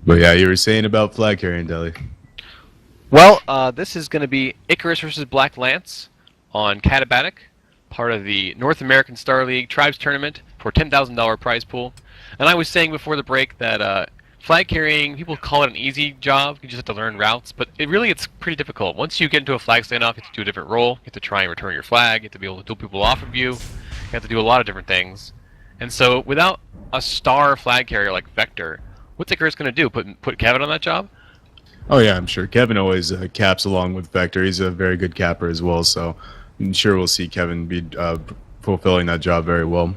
But yeah, you were saying about flag carrying, Deli. Well, this is going to be Icarus versus Black Lance on Katabatic, part of the North American Star League Tribes Tournament for $10,000 prize pool. And I was saying before the break that flag carrying, people call it an easy job. You just have to learn routes, but it's pretty difficult. Once you get into a flag standoff, you have to do a different role. You have to try and return your flag. You have to be able to duel people off of you. You have to do a lot of different things. And so without a star flag carrier like Vector, what's Icarus going to do? Put Kevin on that job? Oh yeah, I'm sure Kevin always caps along with Vector. He's a very good capper as well, so I'm sure we'll see Kevin be fulfilling that job very well.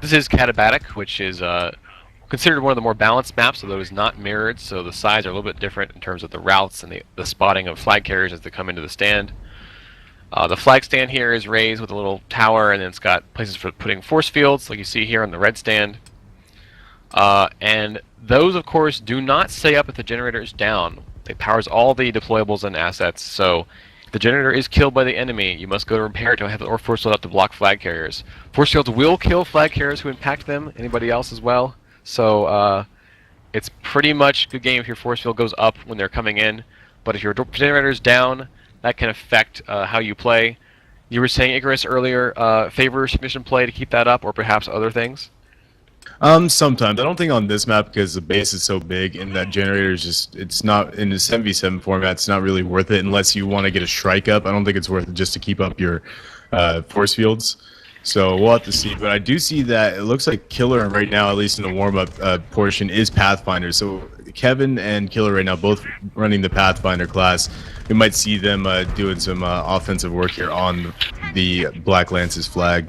This is Katabatic, which is considered one of the more balanced maps, although it's not mirrored, so the sides are a little bit different in terms of the routes and the spotting of flag carriers as they come into the stand. The flag stand here is raised with a little tower, and then it's got places for putting force fields, like you see here on the red stand. And those, of course, do not stay up if the generator is down. It powers all the deployables and assets, so if the generator is killed by the enemy, you must go to repair it to have or force field up to block flag carriers. Force fields will kill flag carriers who impact them, anybody else as well. So it's pretty much a good game if your force field goes up when they're coming in, but if your generator is down, that can affect how you play. You were saying, Icarus, earlier, favor submission play to keep that up, or perhaps other things? Sometimes. I don't think on this map because the base is so big and that generator is just, it's not, in the 7v7 format, it's not really worth it unless you want to get a strike up. I don't think it's worth it just to keep up your force fields. So we'll have to see. But I do see that it looks like Killer right now, at least in the warm-up portion, is Pathfinder. So Kevin and Killer right now both running the Pathfinder class. We might see them doing some offensive work here on the Black Lance's flag.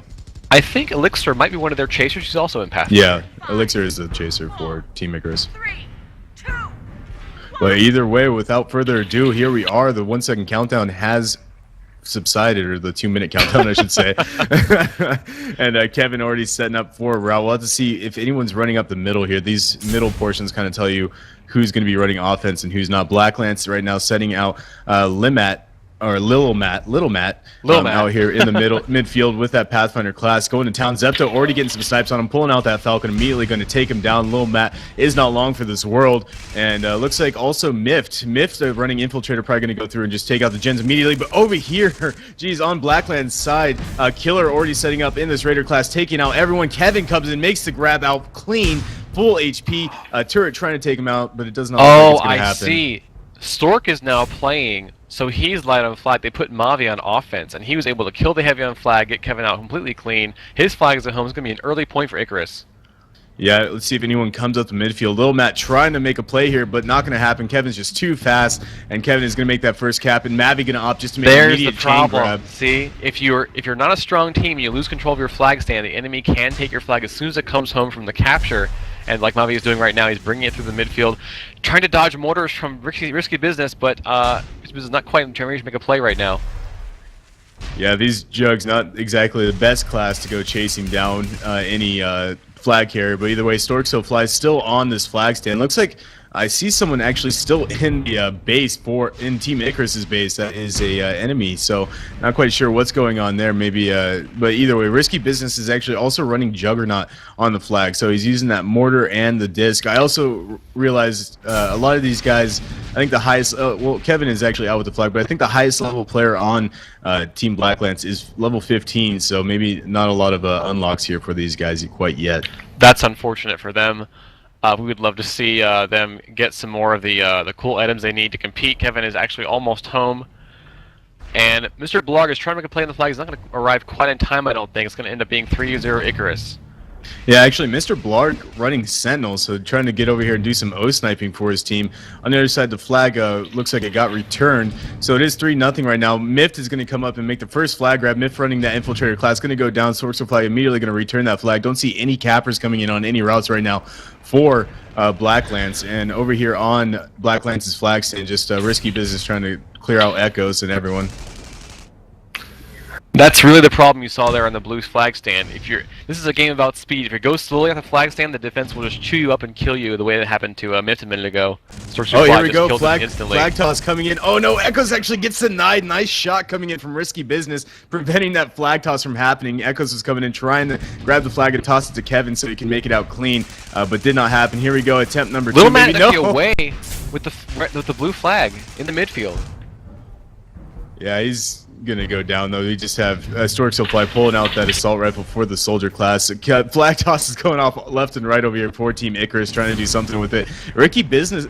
I think Elixir might be one of their chasers. She's also in Pathfinder. Yeah, Elixir is the chaser for Team Icarus. But either way, without further ado, here we are. The 1 second countdown has subsided, or the 2 minute countdown, I should say. And Kevin already setting up for a route. We'll have to see if anyone's running up the middle here. These middle portions kind of tell you who's going to be running offense and who's not. Black Lance right now setting out Limat. Or Little Matt out here in the midfield with that Pathfinder class going to town. Zepto already getting some snipes on him, pulling out that Falcon, immediately going to take him down. Little Matt is not long for this world, and looks like also Mift running Infiltrator, probably going to go through and just take out the gens immediately. But over here, geez, on Blackland's side, Killer already setting up in this Raider class, taking out everyone. Kevin comes in, makes the grab out clean, full HP. Turret trying to take him out, but it does not look like it's going to happen. Oh, I see. Stork is now playing, so he's light on flag. They put Mavi on offense, and he was able to kill the heavy on flag, get Kevin out completely clean. His flag is at home. It's going to be an early point for Icarus. Yeah, let's see if anyone comes up the midfield. Little Matt trying to make a play here, but not going to happen. Kevin's just too fast, and Kevin is going to make that first cap, and Mavi going to opt just to make an immediate chain grab. See, if you're not a strong team, you lose control of your flag stand. The enemy can take your flag as soon as it comes home from the capture. And like Mavi is doing right now, he's bringing it through the midfield, trying to dodge mortars from risky business, but his business is not quite in the range to make a play right now. Yeah, these Jugs not exactly the best class to go chasing down any flag carrier, but either way, Stork still flies still on this flag stand. Looks like I see someone actually still in the base in Team Icarus's base that is a enemy, so not quite sure what's going on there. Maybe, but either way, Risky Business is actually also running Juggernaut on the flag, so he's using that mortar and the disc. I also realized a lot of these guys, I think the highest, well, Kevin is actually out with the flag, but I think the highest level player on Team Blacklance is level 15, so maybe not a lot of unlocks here for these guys quite yet. That's unfortunate for them. We would love to see them get some more of the cool items they need to compete. Kevin is actually almost home. And Mr. Blarg is trying to make a play on the flag. He's not going to arrive quite in time, I don't think. It's going to end up being 3-0 Icarus. Yeah, actually, Mr. Blarg running Sentinel, so trying to get over here and do some O-sniping for his team. On the other side, the flag looks like it got returned, so it is 3-0 right now. Mift is going to come up and make the first flag grab. Mift running that Infiltrator class, going to go down. Sorcerer flag immediately going to return that flag. Don't see any cappers coming in on any routes right now for Black Lance. And over here on Black Lance's flag stand, just Risky Business trying to clear out Echoes and everyone. That's really the problem you saw there on the blue flag stand. This is a game about speed. If you go slowly at the flag stand, the defense will just chew you up and kill you the way that happened to Myth a minute ago. Oh, here we go. Flag toss coming in. Oh no, Echoes actually gets denied. Nice shot coming in from Risky Business, preventing that flag toss from happening. Echoes was coming in trying to grab the flag and toss it to Kevin so he can make it out clean, but did not happen. Here we go. Attempt number 2. Little Matt actually away with the blue flag in the midfield. Yeah, he's gonna go down though. We just have Stork Supply pulling out that assault rifle for the soldier class. Flag toss is going off left and right over here for Team Icarus, trying to do something with it. Risky Business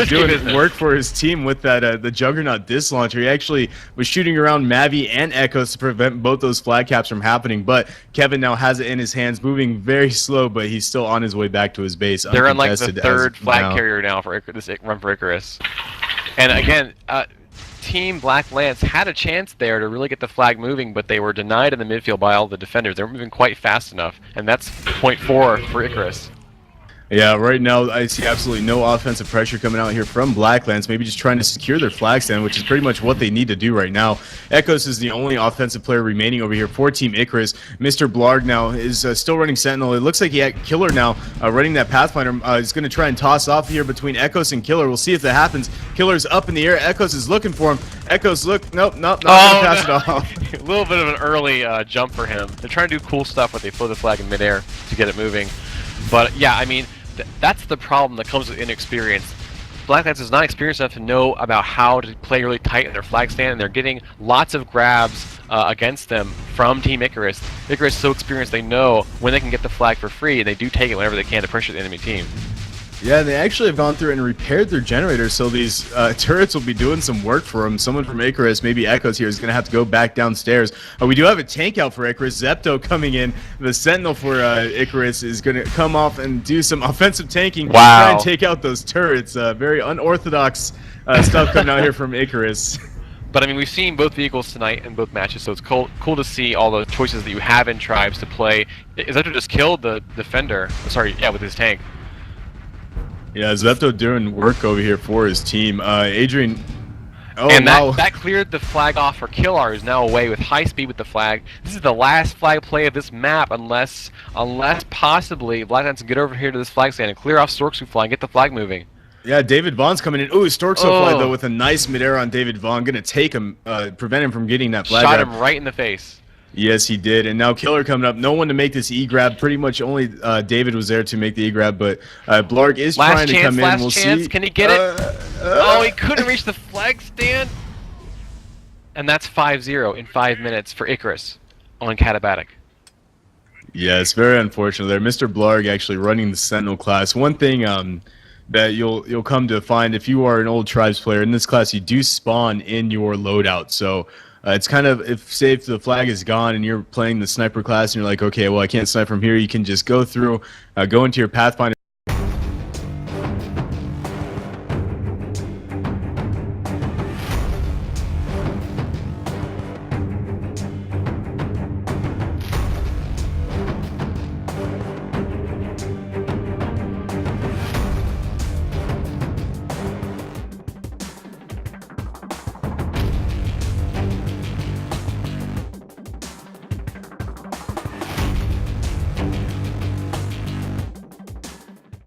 doing work for his team with that the Juggernaut disc launcher. He actually was shooting around Mavi and Echoes to prevent both those flag caps from happening, but Kevin now has it in his hands, moving very slow, but he's still on his way back to his base. They're on like the 3rd flag carrier now for this run for Icarus. And again, Team Black Lance had a chance there to really get the flag moving, but they were denied in the midfield by all the defenders. They were moving quite fast enough, and that's point 4 for Icarus. Yeah, right now I see absolutely no offensive pressure coming out here from Blacklands. Maybe just trying to secure their flag stand, which is pretty much what they need to do right now. Echoes is the only offensive player remaining over here for Team Icarus. Mr. Blarg now is still running Sentinel. It looks like he had Killer now running that Pathfinder. He's going to try and toss off here between Echoes and Killer. We'll see if that happens. Killer's up in the air. Echoes is looking for him. Echoes, look. Nope, not going to pass it off. A little bit of an early jump for him. They're trying to do cool stuff when they float the flag in midair to get it moving. But yeah, I mean, that's the problem that comes with inexperience. Blacklands is not experienced enough to know about how to play really tight in their flag stand, and they're getting lots of grabs against them from Team Icarus. Icarus is so experienced they know when they can get the flag for free, and they do take it whenever they can to pressure the enemy team. Yeah, they actually have gone through and repaired their generators, so these turrets will be doing some work for them. Someone from Icarus, maybe Echoes here, is going to have to go back downstairs. We do have a tank out for Icarus. Zepto coming in. The Sentinel for Icarus is going to come off and do some offensive tanking. Wow. Try and take out those turrets. Very unorthodox stuff coming out here from Icarus. But I mean, we've seen both vehicles tonight in both matches, so it's cool to see all the choices that you have in tribes to play. Zepto just killed the defender. Sorry, yeah, with his tank. Yeah, Zepto doing work over here for his team. Adrian. Oh, and wow. that cleared the flag off for Killar, who's now away with high speed with the flag. This is the last flag play of this map, unless possibly Blacklands can get over here to this flag stand and clear off Stork Supply and get the flag moving. Yeah, David Vaughn's coming in. Ooh, Stork Supply though with a nice midair on David Vaughn, gonna take him, prevent him from getting that flag. Shot him right in the face. Yes, he did. And now Killer coming up. No one to make this E-grab. Pretty much only David was there to make the E-grab, but Blarg is trying to come in. We'll see. Can he get it? Oh, he couldn't reach the flag stand. And that's 5-0 in 5 minutes for Icarus on Katabatic. Yeah, it's very unfortunate there. Mr. Blarg actually running the Sentinel class. One thing that you'll come to find if you are an old Tribes player in this class, you do spawn in your loadout. So it's kind of, if the flag is gone and you're playing the sniper class and you're like, okay, well, I can't snipe from here, you can just go through, go into your Pathfinder